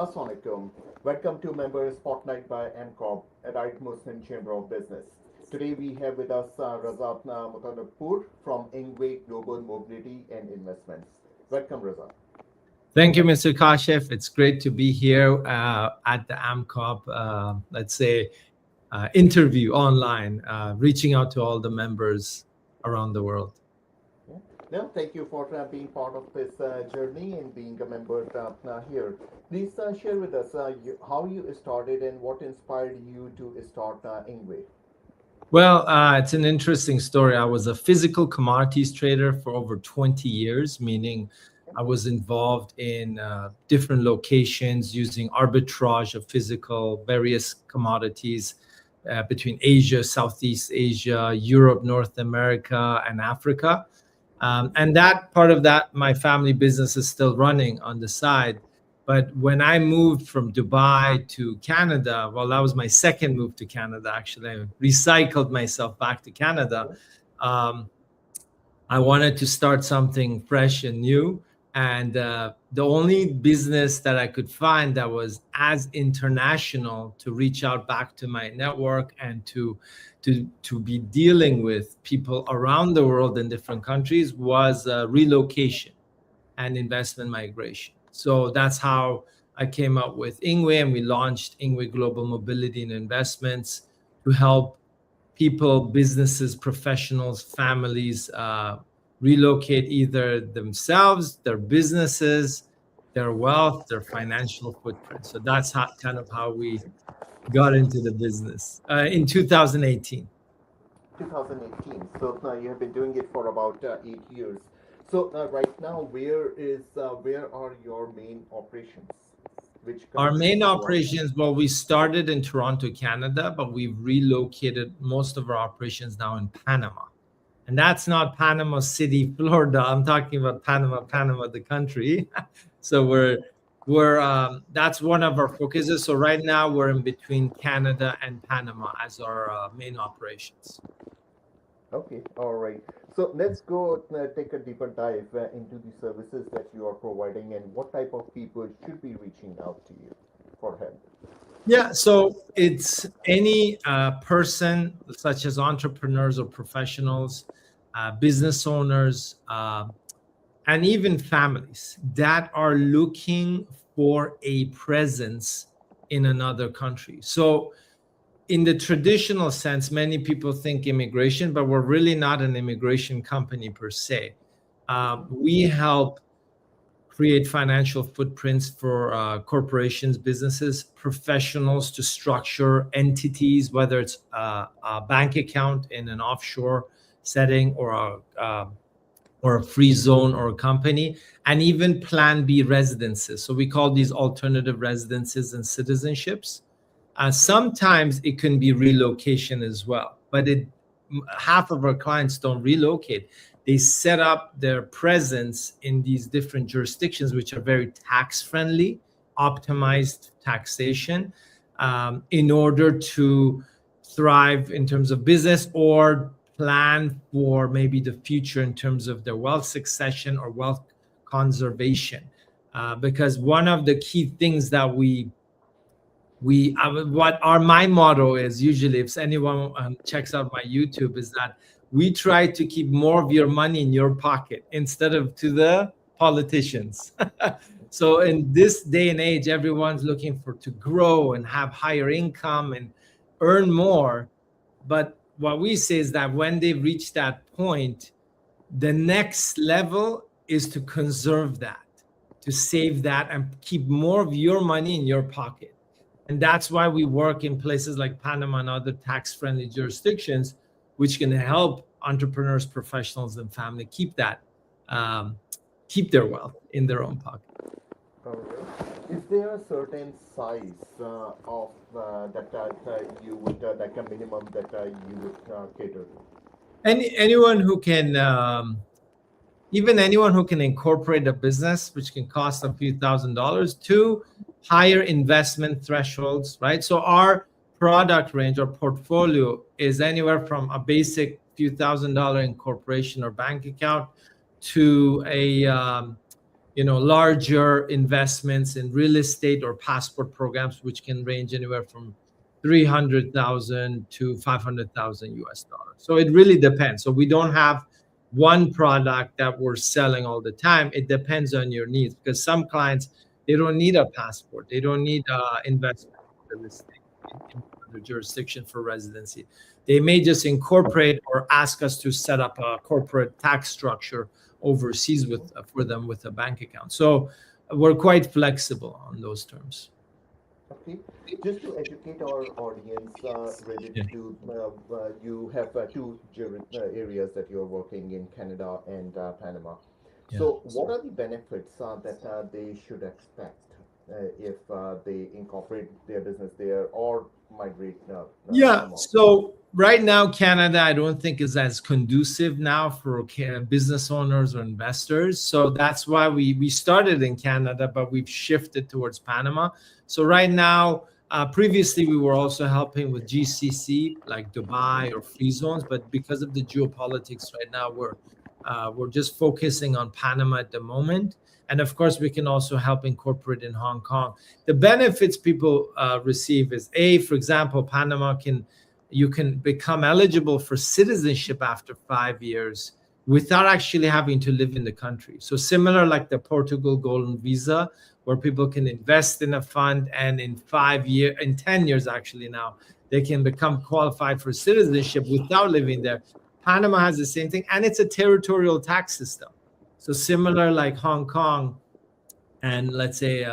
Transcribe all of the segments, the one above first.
Assalamualaikum. Welcome to Member Spotlight by MCOB, Allied Muslim Chamber of Business. Today we have with us Reza Motalebpour from INGWE Global Mobility and Investments. Welcome, Reza. Thank you, Mr. Kashif. It's great to be here at the AMCOP, interview online, reaching out to all the members around the world. No, thank you for being part of this journey and being a member here. Please share with us how you started and what inspired you to start INGWE. Well, it's an interesting story. I was a physical commodities trader for over 20 years, meaning I was involved in different locations using arbitrage of physical various commodities between Asia, Southeast Asia, Europe, North America, and Africa. And that part of that, my family business is still running on the side. But when I moved from Dubai to Canada, well, that was my second move to Canada, actually. I recycled myself back to Canada. I wanted to start something fresh and new. And the only business that I could find that was as international to reach out back to my network and to be dealing with people around the world in different countries was relocation and investment migration. So that's how I came up with INGWE, and we launched INGWE Global Mobility and Investments to help people, businesses, professionals, families relocate either themselves, their businesses, their wealth, their financial footprint. So that's kind of how we got into the business in 2018. 2018. So now you have been doing it for about 8 years. So right now, where are your main operations? Our main operations, well, we started in Toronto, Canada, but we've relocated most of our operations now in Panama. And that's not Panama City, Florida. I'm talking about Panama, the country. So that's one of our focuses. So right now we're in between Canada and Panama as our main operations. Okay, all right. So let's go take a deeper dive into the services that you are providing and what type of people should be reaching out to you for help. Yeah, so it's any person such as entrepreneurs or professionals, business owners, and even families that are looking for a presence in another country. So in the traditional sense, many people think immigration, but we're really not an immigration company per se. We help create financial footprints for corporations, businesses, professionals to structure entities, whether it's a bank account in an offshore setting or a free zone or a company, and even Plan B residences. So we call these alternative residences and citizenships. Sometimes it can be relocation as well, but half of our clients don't relocate. They set up their presence in these different jurisdictions, which are very tax-friendly, optimized taxation, in order to thrive in terms of business or plan for maybe the future in terms of their wealth succession or wealth conservation. Because one of the key things that my motto is, usually if anyone checks out my YouTube, is that we try to keep more of your money in your pocket instead of to the politicians. So in this day and age, everyone's looking to grow and have higher income and earn more. But what we say is that when they reach that point, the next level is to conserve that, to save that and keep more of your money in your pocket. And that's why we work in places like Panama and other tax-friendly jurisdictions, which can help entrepreneurs, professionals, and family keep their wealth in their own pocket. Is there a certain size of that you would, like a minimum that you would cater to? Anyone who can, even anyone who can incorporate a business, which can cost a few $1,000s, to higher investment thresholds, right? So our product range or portfolio is anywhere from a basic few $1,000 incorporation or bank account to a larger investments in real estate or passport programs, which can range anywhere from 300,000 to 500,000 US dollars. So it really depends. So we don't have one product that we're selling all the time. It depends on your needs, because some clients, they don't need a passport. They don't need investment in real estate in other jurisdiction for residency. They may just incorporate or ask us to set up a corporate tax structure overseas with for them with a bank account. So we're quite flexible on those terms. Okay, just to educate our audience Yeah. related to, you have areas that you're working in, Canada and Panama. Yeah. So, what are the benefits that they should expect if they incorporate their business there or migrate Yeah. come out? So right now, Canada, I don't think is as conducive now for business owners or investors. So that's why we started in Canada, but we've shifted towards Panama. So right now, previously we were also helping with GCC like Dubai or free zones, but because of the geopolitics right now, we're just focusing on Panama at the moment. And of course, we can also help incorporate in Hong Kong. The benefits people receive is for example, Panama you can become eligible for citizenship after 5 years without actually having to live in the country. So similar like the Portugal Golden Visa, where people can invest in a fund and in 5 years, in 10 years actually now, they can become qualified for citizenship without living there. Panama has the same thing, and it's a territorial tax system. So similar like Hong Kong and let's say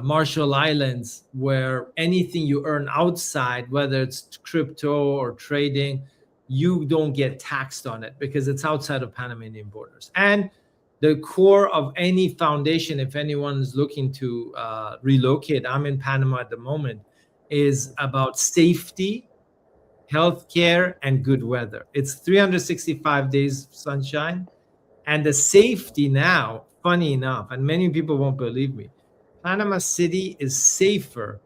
Marshall Islands, where anything you earn outside, whether it's crypto or trading, you don't get taxed on it because it's outside of Panamanian borders. And the core of any foundation, if anyone is looking to relocate, I'm in Panama at the moment, is about safety, healthcare, and good weather. It's 365 days sunshine. And the safety now, funny enough, and many people won't believe me, Panama City is safer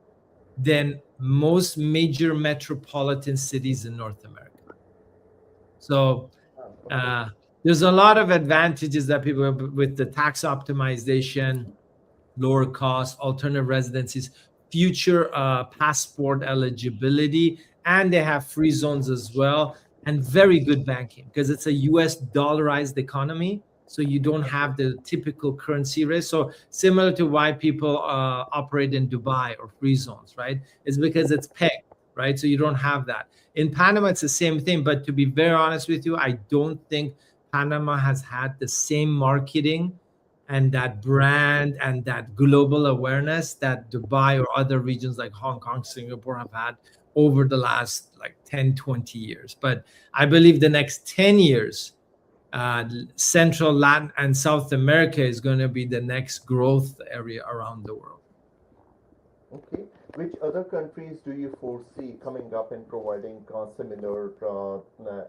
than most major metropolitan cities in North America. So Okay. there's a lot of advantages that people have with the tax optimization, lower cost, alternative residencies, future passport eligibility, and they have free zones as well, and very good banking because it's a US dollarized economy. So you don't have the typical currency risk. So similar to why people operate in Dubai or free zones, right? It's because it's pegged, right? So you don't have that. In Panama, it's the same thing. But to be very honest with you, I don't think Panama has had the same marketing and that brand and that global awareness that Dubai or other regions like Hong Kong, Singapore have had over the last like 10, 20 years. But I believe the next 10 years, Central, Latin, and South America is going to be the next growth area around the world. Okay. Which other countries do you foresee coming up and providing similar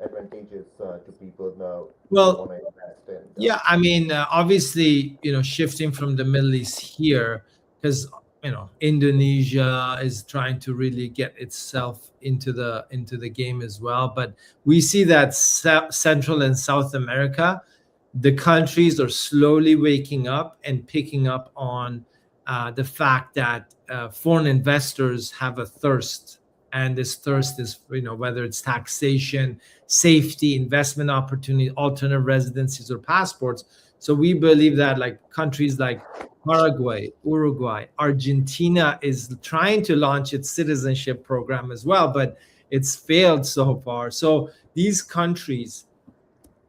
advantages to people who Well, want to invest in? yeah, I mean, obviously, shifting from the Middle East here, because Indonesia is trying to really get itself into the game as well. But we see that Central and South America, the countries are slowly waking up and picking up on the fact that foreign investors have a thirst, and this thirst is whether it's taxation, safety, investment opportunity, alternative residencies, or passports. So we believe that like countries like Paraguay, Uruguay, Argentina is trying to launch its citizenship program as well, but it's failed so far. So these countries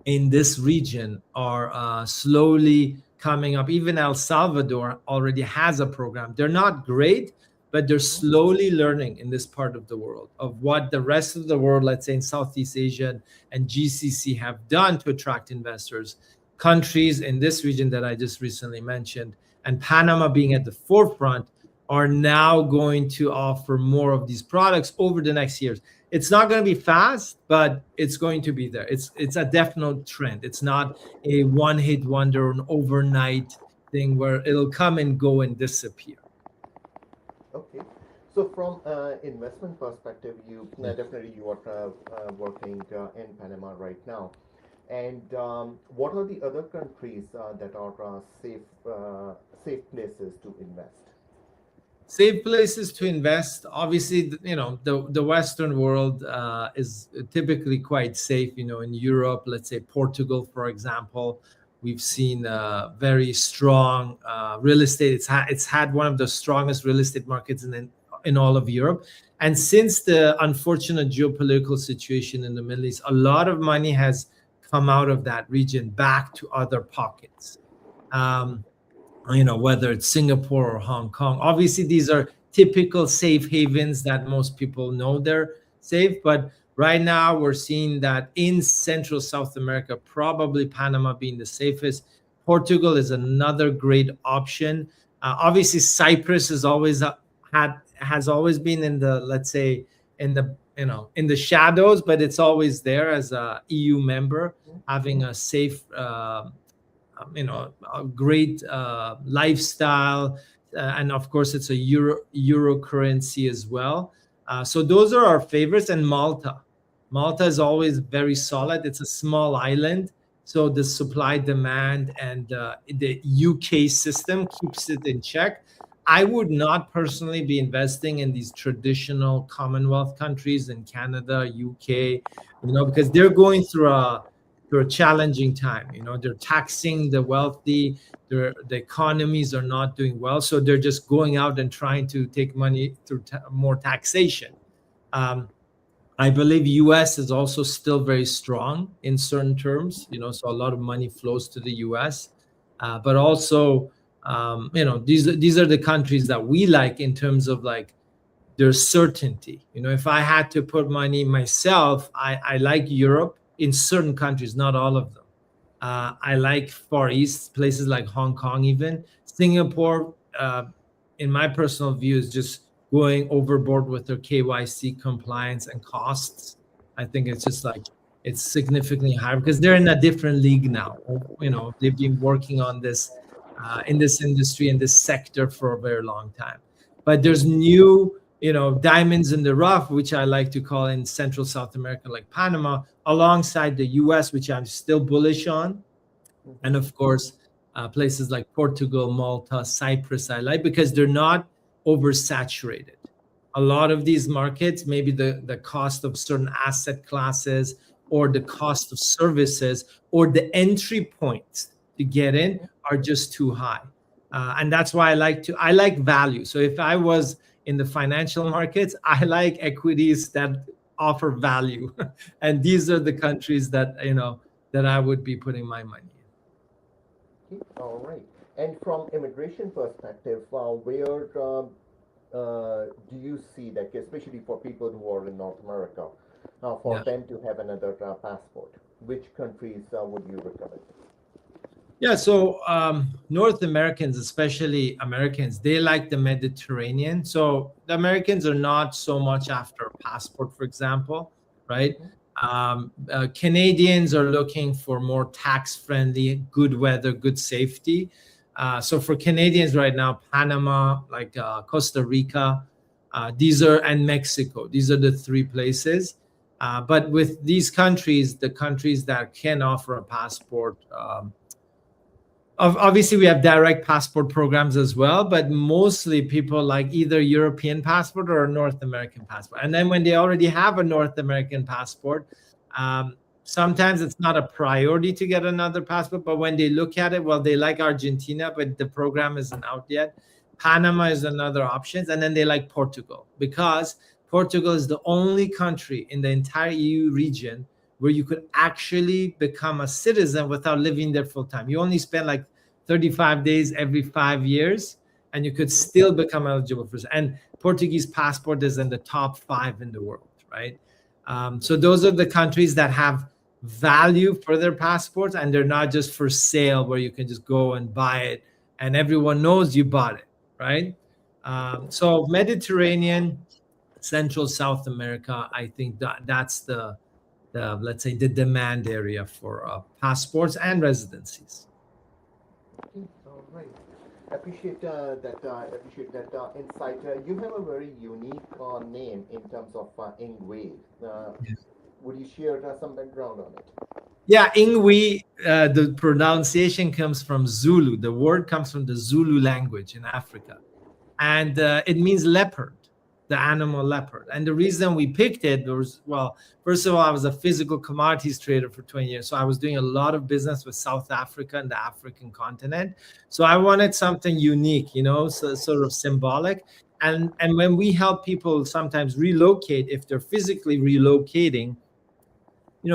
in this region are slowly coming up. Even El Salvador already has a program. They're not great, but they're slowly learning in this part of the world of what the rest of the world, let's say in Southeast Asia and GCC, have done to attract investors. Countries in this region that I just recently mentioned, and Panama being at the forefront, are now going to offer more of these products over the next years. It's not going to be fast, but it's going to be there. It's a definite trend. It's not a one-hit wonder or an overnight thing where it'll come and go and disappear. Okay. So from investment perspective, you Yeah. definitely you are working in Panama right now. And what are the other countries that are safe places to invest? Safe places to invest. Obviously, the Western world is typically quite safe. In Europe, let's say Portugal, for example, we've seen very strong real estate. It's had one of the strongest real estate markets in all of Europe. And since the unfortunate geopolitical situation in the Middle East, a lot of money has come out of that region back to other pockets. Um, whether it's Singapore or Hong Kong. Obviously, these are typical safe havens that most people know they're safe. But right now, we're seeing that in Central South America, probably Panama being the safest. Portugal is another great option. Obviously, Cyprus has always been in the, let's say, in the shadows, but it's always there as a EU member, having a safe a great lifestyle, and of course it's a euro currency as well. So those are our favorites. And Malta is always very solid. It's a small island, so the supply demand and the UK system keeps it in check. I would not personally be investing in these traditional Commonwealth countries in Canada, UK, because they're going through a challenging time. They're taxing the wealthy. The economies are not doing well, so they're just going out and trying to take money through more taxation. Um, I believe US is also still very strong in certain terms. So a lot of money flows to the US, but also these are the countries that we like in terms of like there's certainty. If I had to put money myself, I like Europe in certain countries, not all of them. I like Far East, places like Hong Kong, even. Singapore, in my personal view, is just going overboard with their KYC compliance and costs. I think it's just like it's significantly higher because they're in a different league now. They've been working on this in this industry, in this sector for a very long time. But there's new diamonds in the rough, which I like to call in Central South America, like Panama, alongside the US, which I'm still bullish on. And of course, places like Portugal, Malta, Cyprus, I like because they're not oversaturated. A lot of these markets, maybe the cost of certain asset classes or the cost of services or the entry points to get in are just too high. And that's why I like value. So if I was in the financial markets, I like equities that offer value. And these are the countries that that I would be putting my money in. Okay, all right. And from immigration perspective, where do you see that, especially for people who are in North America, for Yeah. them to have another passport? Which countries would you recommend? Yeah, so North Americans, especially Americans, they like the Mediterranean. So the Americans are not so much after a passport, for example, right? Canadians are looking for more tax-friendly, good weather, good safety. So for Canadians right now, Panama, like Costa Rica, and Mexico, these are the three places. But with these countries, the countries that can offer a passport, obviously we have direct passport programs as well, but mostly people like either European passport or a North American passport. And then when they already have a North American passport, sometimes it's not a priority to get another passport, but when they look at it, well, they like Argentina, but the program isn't out yet. Panama is another option. And then they like Portugal because Portugal is the only country in the entire EU region where you could actually become a citizen without living there full time. You only spend like 35 days every 5 years, and you could still become eligible for. And Portuguese passport is in the top 5 in the world, right? So those are the countries that have value for their passports, and they're not just for sale where you can just go and buy it and everyone knows you bought it, right? So Mediterranean, Central South America, I think that's the let's say the demand area for passports and residencies. Okay, all right. Appreciate that insight. You have a very unique name in terms of INGWE. Would you share some background on it? Yeah, INGWE, the pronunciation comes from Zulu. The word comes from the Zulu language in Africa. And it means leopard, the animal leopard. And the reason we picked it was, well, first of all, I was a physical commodities trader for 20 years. So I was doing a lot of business with South Africa and the African continent. So I wanted something unique, so sort of symbolic. And when we help people sometimes relocate, if they're physically relocating,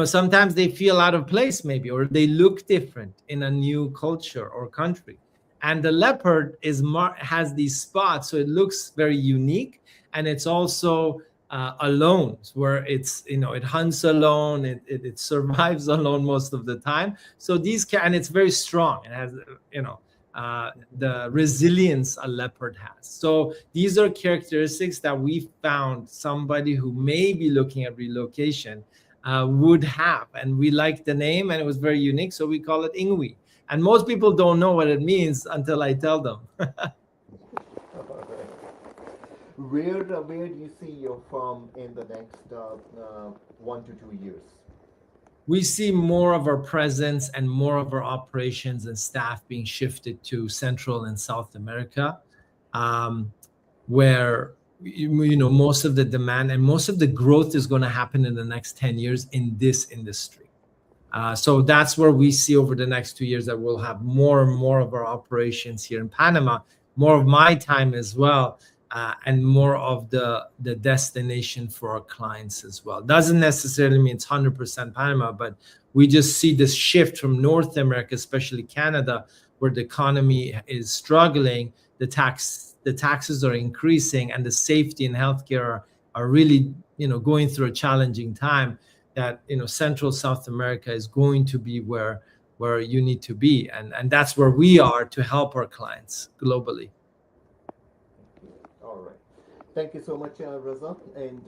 sometimes they feel out of place maybe, or they look different in a new culture or country. And the leopard has these spots, so it looks very unique. And it's also alone, where it hunts alone, it survives alone most of the time. So and it's very strong. It has, the resilience a leopard has. So these are characteristics that we found somebody who may be looking at relocation would have. And we liked the name, and it was very unique, so we call it INGWE. And most people don't know what it means until I tell them. Where do you see your firm in the next 1 to 2 years? We see more of our presence and more of our operations and staff being shifted to Central and South America, where most of the demand and most of the growth is going to happen in the next 10 years in this industry. So that's where we see over the next 2 years that we'll have more and more of our operations here in Panama, more of my time as well, and more of the destination for our clients as well. Doesn't necessarily mean it's 100% Panama, but we just see this shift from North America, especially Canada, where the economy is struggling, the taxes are increasing, and the safety and healthcare are really going through a challenging time. That Central South America is going to be where you need to be, and that's where we are to help our clients globally. All right. Thank you so much, Reza, and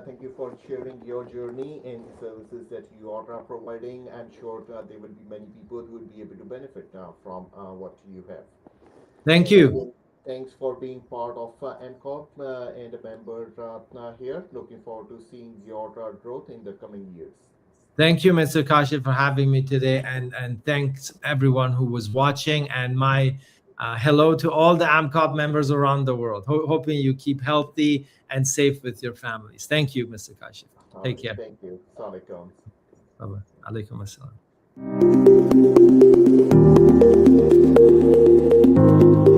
thank you for sharing your journey and the services that you are providing. I'm sure there will be many people who will be able to benefit from what you have. Thank you. Thanks for being part of MCOB and a member here. Looking forward to seeing your growth in the coming years. Thank you, Mr. Kashif, for having me today, and thanks everyone who was watching. And my hello to all the AMCOB members around the world. Hoping you keep healthy and safe with your families. Thank you, Mr. Kashif. Take care. Thank you. Assalamualaikum. Bye-bye. Alaikum assalam.